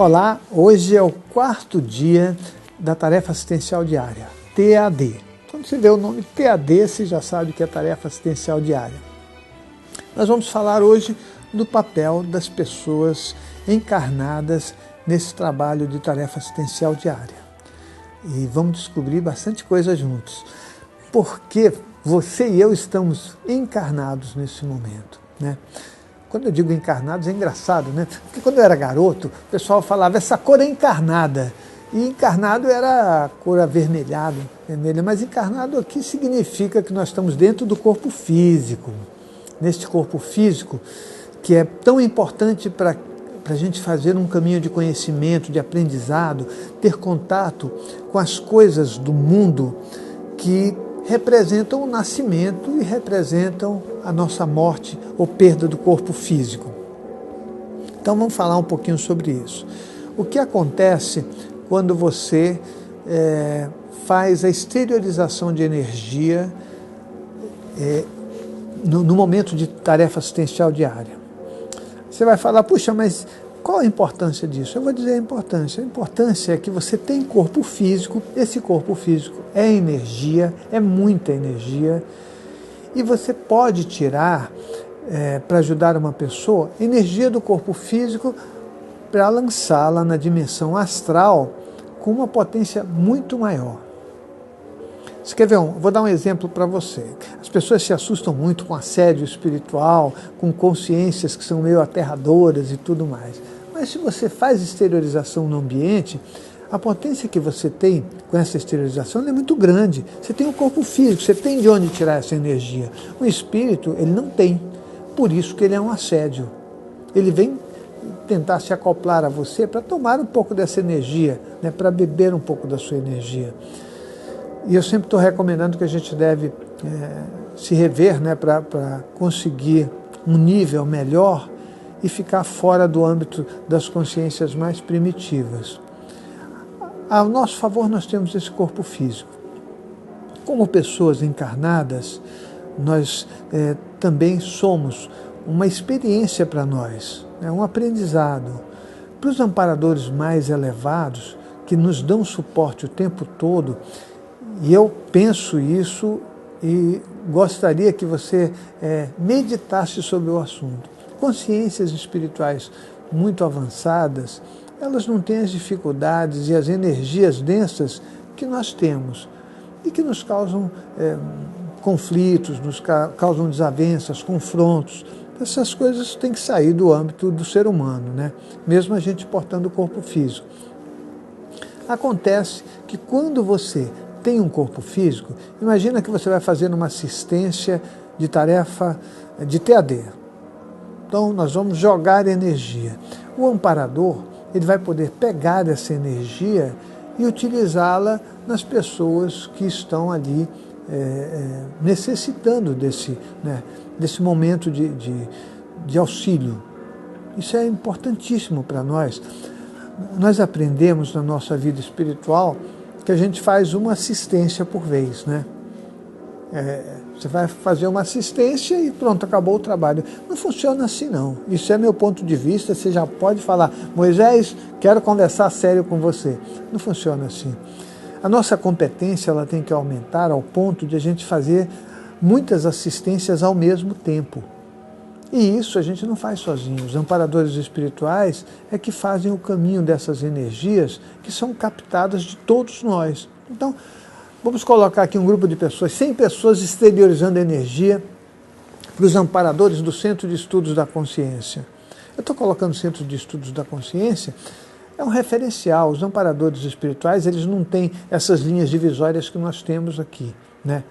Olá, hoje é o quarto dia da tarefa assistencial diária, TAD. Quando você vê o nome TAD, você já sabe que é tarefa assistencial diária. Nós vamos falar hoje do papel das pessoas encarnadas nesse trabalho de tarefa assistencial diária. E vamos descobrir bastante coisa juntos. Por que você e eu estamos encarnados nesse momento, né? Quando eu digo encarnados é engraçado, né? Porque quando eu era garoto, o pessoal falava, essa cor é encarnada. E encarnado era a cor avermelhada, vermelha. Mas encarnado aqui significa que nós estamos dentro do corpo físico. Neste corpo físico, que é tão importante para a gente fazer um caminho de conhecimento, de aprendizado, ter contato com as coisas do mundo que representam o nascimento e representam a nossa morte ou perda do corpo físico. Então vamos falar um pouquinho sobre isso. O que acontece quando você faz a exteriorização de energia no momento de tarefa assistencial diária? Você vai falar, puxa, mas qual a importância disso? Eu vou dizer a importância. A importância é que você tem corpo físico, esse corpo físico é energia, é muita energia, e você pode tirar, para ajudar uma pessoa, energia do corpo físico para lançá-la na dimensão astral com uma potência muito maior. Você quer ver? Vou dar um exemplo para você. As pessoas se assustam muito com assédio espiritual, com consciências que são meio aterradoras e tudo mais. Mas se você faz exteriorização no ambiente, a potência que você tem com essa exteriorização é muito grande. Você tem o corpo físico, você tem de onde tirar essa energia. O espírito, ele não tem. Por isso que ele é um assédio. Ele vem tentar se acoplar a você para tomar um pouco dessa energia, né, para beber um pouco da sua energia. E eu sempre estou recomendando que a gente deve se rever, né, para conseguir um nível melhor e ficar fora do âmbito das consciências mais primitivas. Ao nosso favor, nós temos esse corpo físico. Como pessoas encarnadas, nós também somos uma experiência para nós, um aprendizado. Para os amparadores mais elevados, que nos dão suporte o tempo todo, e eu penso isso e gostaria que você meditasse sobre o assunto. Consciências espirituais muito avançadas, elas não têm as dificuldades e as energias densas que nós temos e que nos causam conflitos, nos causam desavenças, confrontos. Essas coisas têm que sair do âmbito do ser humano, né? Mesmo a gente portando o corpo físico. Acontece que quando você tem um corpo físico, imagina que você vai fazer uma assistência de tarefa de TAD. Então, nós vamos jogar energia. O amparador, ele vai poder pegar essa energia e utilizá-la nas pessoas que estão ali necessitando desse momento de auxílio. Isso é importantíssimo para nós. Nós aprendemos na nossa vida espiritual que a gente faz uma assistência por vez, né? Você vai fazer uma assistência e pronto, acabou o trabalho. Não funciona assim, não. Isso é meu ponto de vista, você já pode falar, Moisés, quero conversar sério com você. Não funciona assim. A nossa competência, ela tem que aumentar ao ponto de a gente fazer muitas assistências ao mesmo tempo. E isso a gente não faz sozinho. Os amparadores espirituais é que fazem o caminho dessas energias que são captadas de todos nós. Então, vamos colocar aqui um grupo de pessoas, 100 pessoas exteriorizando energia para os amparadores do Centro de Estudos da Consciência. Eu estou colocando o Centro de Estudos da Consciência, é um referencial. Os amparadores espirituais, eles não têm essas linhas divisórias que nós temos aqui, né?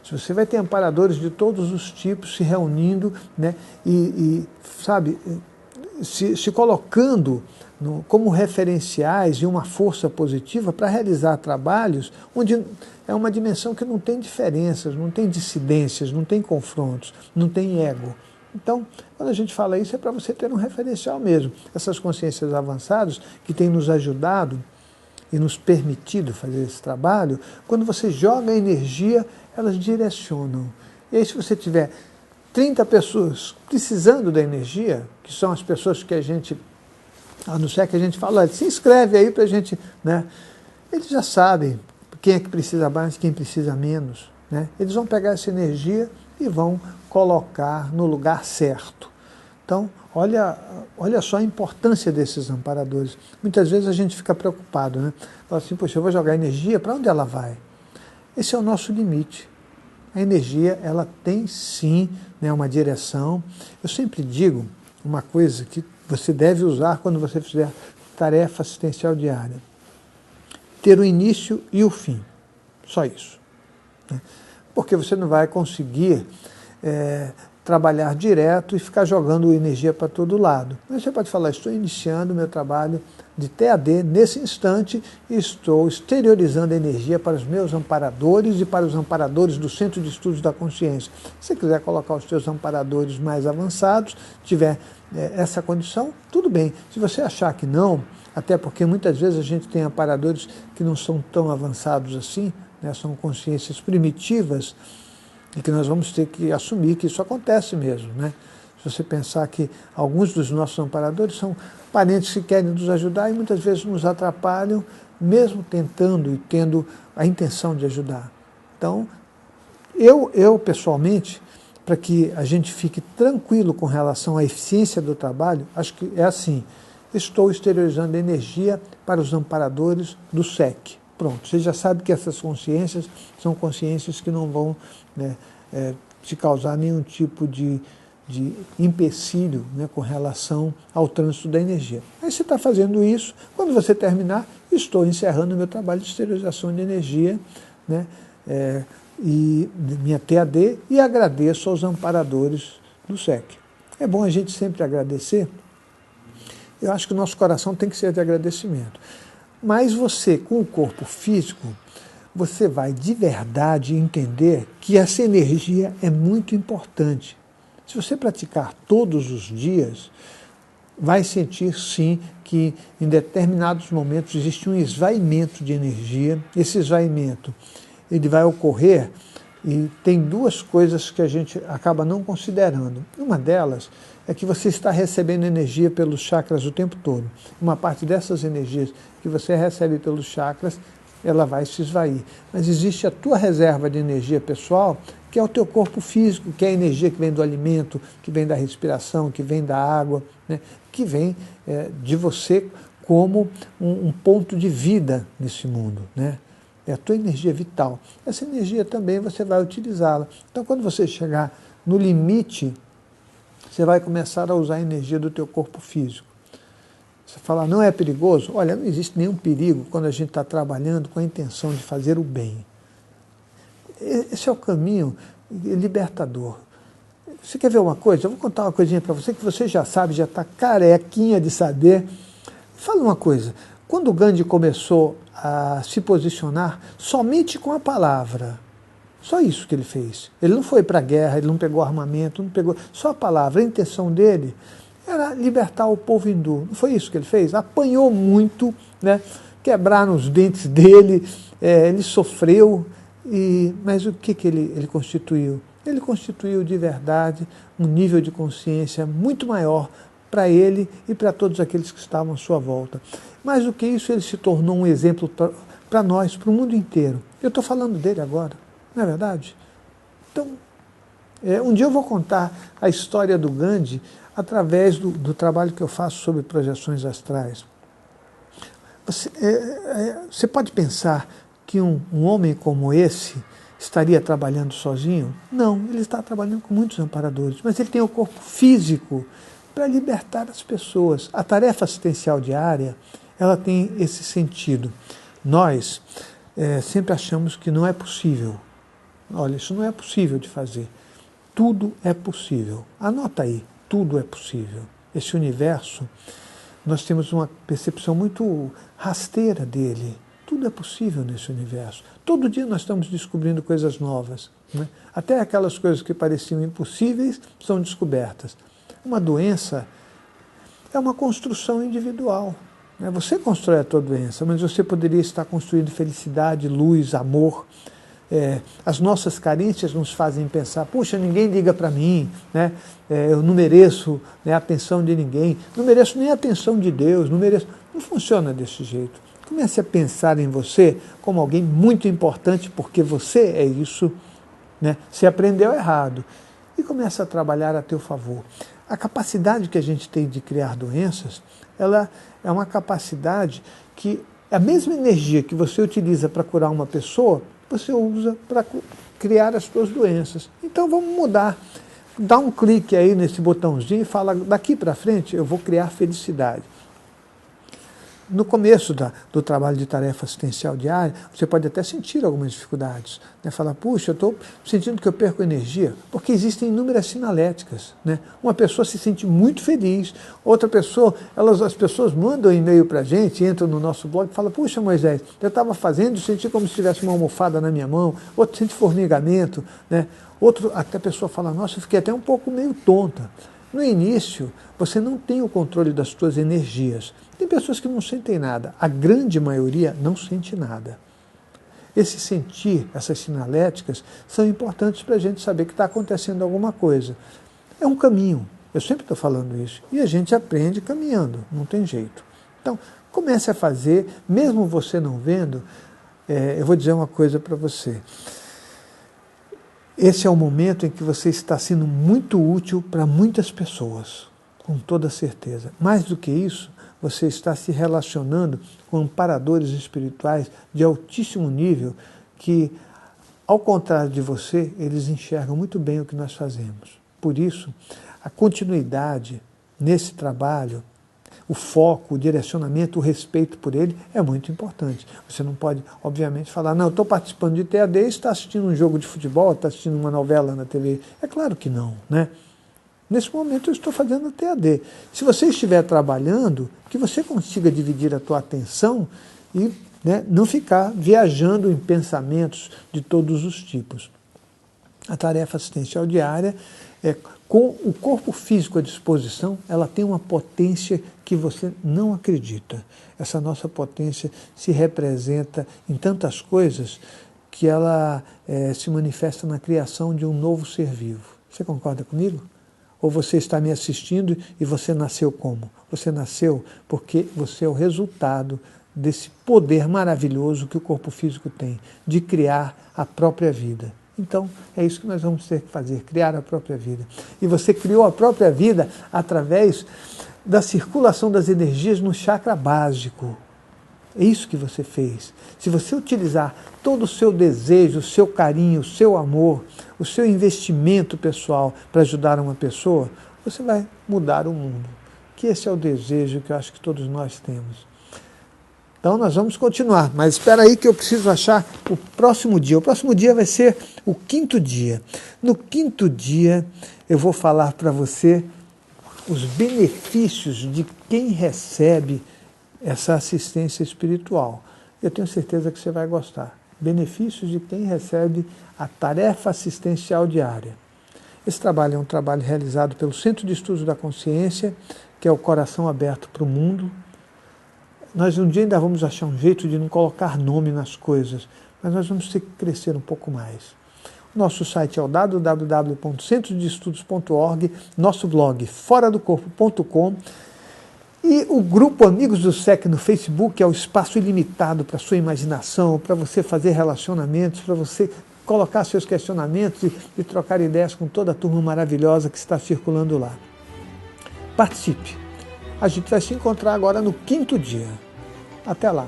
Se você vai ter amparadores de todos os tipos se reunindo, né, sabe, se colocando como referenciais e uma força positiva para realizar trabalhos onde é uma dimensão que não tem diferenças, não tem dissidências, não tem confrontos, não tem ego. Então, quando a gente fala isso, é para você ter um referencial mesmo. Essas consciências avançadas que têm nos ajudado e nos permitido fazer esse trabalho, quando você joga a energia, elas direcionam. E aí, se você tiver 30 pessoas precisando da energia, que são as pessoas que a gente A não ser que a gente fale, olha, se inscreve aí para a gente, né? Eles já sabem quem é que precisa mais, quem precisa menos, né? Eles vão pegar essa energia e vão colocar no lugar certo. Então, olha só a importância desses amparadores. Muitas vezes a gente fica preocupado, né? Fala assim, poxa, eu vou jogar energia, para onde ela vai? Esse é o nosso limite. A energia, ela tem sim, né, uma direção. Eu sempre digo uma coisa que você deve usar quando você fizer tarefa assistencial diária. Ter o início e o fim. Só isso. Né? Porque você não vai conseguir trabalhar direto e ficar jogando energia para todo lado. Mas você pode falar, estou iniciando o meu trabalho de TAD nesse instante e estou exteriorizando energia para os meus amparadores e para os amparadores do Centro de Estudos da Consciência. Se você quiser colocar os seus amparadores mais avançados, tiver essa condição, tudo bem. Se você achar que não, até porque muitas vezes a gente tem amparadores que não são tão avançados assim, né, são consciências primitivas, e que nós vamos ter que assumir que isso acontece mesmo, né? Se você pensar que alguns dos nossos amparadores são parentes que querem nos ajudar e muitas vezes nos atrapalham, mesmo tentando e tendo a intenção de ajudar. Então, eu pessoalmente, para que a gente fique tranquilo com relação à eficiência do trabalho, acho que é assim, estou exteriorizando energia para os amparadores do SEC. Pronto, você já sabe que essas consciências são consciências que não vão, né, te causar nenhum tipo de empecilho, né, com relação ao trânsito da energia. Aí você está fazendo isso, quando você terminar, estou encerrando o meu trabalho de esterilização de energia, né, e minha TAD, e agradeço aos amparadores do SEC. É bom a gente sempre agradecer. Eu acho que o nosso coração tem que ser de agradecimento. Mas você, com o corpo físico, você vai de verdade entender que essa energia é muito importante. Se você praticar todos os dias, vai sentir sim que em determinados momentos existe um esvaimento de energia. Esse esvaimento ele vai ocorrer e tem duas coisas que a gente acaba não considerando. Uma delas é que você está recebendo energia pelos chakras o tempo todo. Uma parte dessas energias que você recebe pelos chakras, ela vai se esvair. Mas existe a tua reserva de energia pessoal, que é o teu corpo físico, que é a energia que vem do alimento, que vem da respiração, que vem da água, né, que vem de você como um ponto de vida nesse mundo, né? É a tua energia vital. Essa energia também você vai utilizá-la. Então, quando você chegar no limite, você vai começar a usar a energia do teu corpo físico. Você fala, não é perigoso? Olha, não existe nenhum perigo quando a gente está trabalhando com a intenção de fazer o bem. Esse é o caminho libertador. Você quer ver uma coisa? Eu vou contar uma coisinha para você que você já sabe, já está carequinha de saber. Fala uma coisa. Quando o Gandhi começou a se posicionar somente com a palavra, só isso que ele fez. Ele não foi para a guerra, ele não pegou armamento, não pegou só a palavra. A intenção dele era libertar o povo hindu. Não foi isso que ele fez? Apanhou muito, né? Quebraram os dentes dele, ele sofreu, mas o que ele constituiu? Ele constituiu de verdade um nível de consciência muito maior para ele e para todos aqueles que estavam à sua volta. Mais do que isso, ele se tornou um exemplo para nós, para o mundo inteiro. Eu estou falando dele agora, não é verdade? Então, um dia eu vou contar a história do Gandhi através do trabalho que eu faço sobre projeções astrais. Você pode pensar que um homem como esse estaria trabalhando sozinho? Não, ele está trabalhando com muitos amparadores, mas ele tem o corpo físico para libertar as pessoas. A tarefa assistencial diária, ela tem esse sentido. Nós sempre achamos que não é possível. Olha, isso não é possível de fazer. Tudo é possível. Anota aí, tudo é possível. Esse universo, nós temos uma percepção muito rasteira dele. Tudo é possível nesse universo. Todo dia nós estamos descobrindo coisas novas, né? Até aquelas coisas que pareciam impossíveis são descobertas. Uma doença é uma construção individual, né? Você constrói a tua doença, mas você poderia estar construindo felicidade, luz, amor. as nossas carências nos fazem pensar, puxa, ninguém liga para mim, né? Eu não mereço, né, a atenção de ninguém, não mereço nem a atenção de Deus, não mereço. Não funciona desse jeito. Comece a pensar em você como alguém muito importante, porque você é isso, né? Você aprendeu errado. E comece a trabalhar a teu favor. A capacidade que a gente tem de criar doenças, ela é uma capacidade que a mesma energia que você utiliza para curar uma pessoa, você usa para criar as suas doenças. Então vamos mudar. Dá um clique aí nesse botãozinho e fala, daqui para frente eu vou criar felicidade. No começo do trabalho de tarefa assistencial diária, você pode até sentir algumas dificuldades. Né? Falar, puxa, eu estou sentindo que eu perco energia, porque existem inúmeras sinaléticas. Né? Uma pessoa se sente muito feliz, outra pessoa, as pessoas mandam e-mail para a gente, entram no nosso blog e falam, puxa, Moisés, eu estava fazendo e senti como se tivesse uma almofada na minha mão, outro sente formigamento, né? Outro, até a pessoa fala, nossa, eu fiquei até um pouco meio tonta. No início, você não tem o controle das suas energias. Tem pessoas que não sentem nada. A grande maioria não sente nada. Esse sentir, essas sinaléticas, são importantes para a gente saber que está acontecendo alguma coisa. É um caminho. Eu sempre estou falando isso. E a gente aprende caminhando. Não tem jeito. Então, comece a fazer, mesmo você não vendo. Eu vou dizer uma coisa para você. Esse é o momento em que você está sendo muito útil para muitas pessoas, com toda certeza. Mais do que isso, você está se relacionando com amparadores espirituais de altíssimo nível que, ao contrário de você, eles enxergam muito bem o que nós fazemos. Por isso, a continuidade nesse trabalho, o foco, o direcionamento, o respeito por ele é muito importante. Você não pode, obviamente, falar, não, eu estou participando de TAD e está assistindo um jogo de futebol, está assistindo uma novela na TV. É claro que não, né? Nesse momento eu estou fazendo TAD. Se você estiver trabalhando, que você consiga dividir a tua atenção e, né, não ficar viajando em pensamentos de todos os tipos. A tarefa assistencial diária com o corpo físico à disposição, ela tem uma potência que você não acredita. Essa nossa potência se representa em tantas coisas que ela se manifesta na criação de um novo ser vivo. Você concorda comigo? Ou você está me assistindo e você nasceu como? Você nasceu porque você é o resultado desse poder maravilhoso que o corpo físico tem, de criar a própria vida. Então, é isso que nós vamos ter que fazer, criar a própria vida. E você criou a própria vida através da circulação das energias no chakra básico. É isso que você fez. Se você utilizar todo o seu desejo, o seu carinho, o seu amor, o seu investimento pessoal para ajudar uma pessoa, você vai mudar o mundo. Que esse é o desejo que eu acho que todos nós temos. Então nós vamos continuar, mas espera aí que eu preciso achar o próximo dia. O próximo dia vai ser o 5º dia. No 5º dia eu vou falar para você os benefícios de quem recebe essa assistência espiritual. Eu tenho certeza que você vai gostar. Benefícios de quem recebe a tarefa assistencial diária. Esse trabalho é um trabalho realizado pelo Centro de Estudos da Consciência, que é o Coração Aberto para o Mundo. Nós um dia ainda vamos achar um jeito de não colocar nome nas coisas, mas nós vamos ter que crescer um pouco mais. Nosso site é o www.centrodeestudos.org, nosso blog foradocorpo.com e o grupo Amigos do SEC no Facebook é o espaço ilimitado para a sua imaginação, para você fazer relacionamentos, para você colocar seus questionamentos e trocar ideias com toda a turma maravilhosa que está circulando lá. Participe! A gente vai se encontrar agora no 5º dia. Até lá!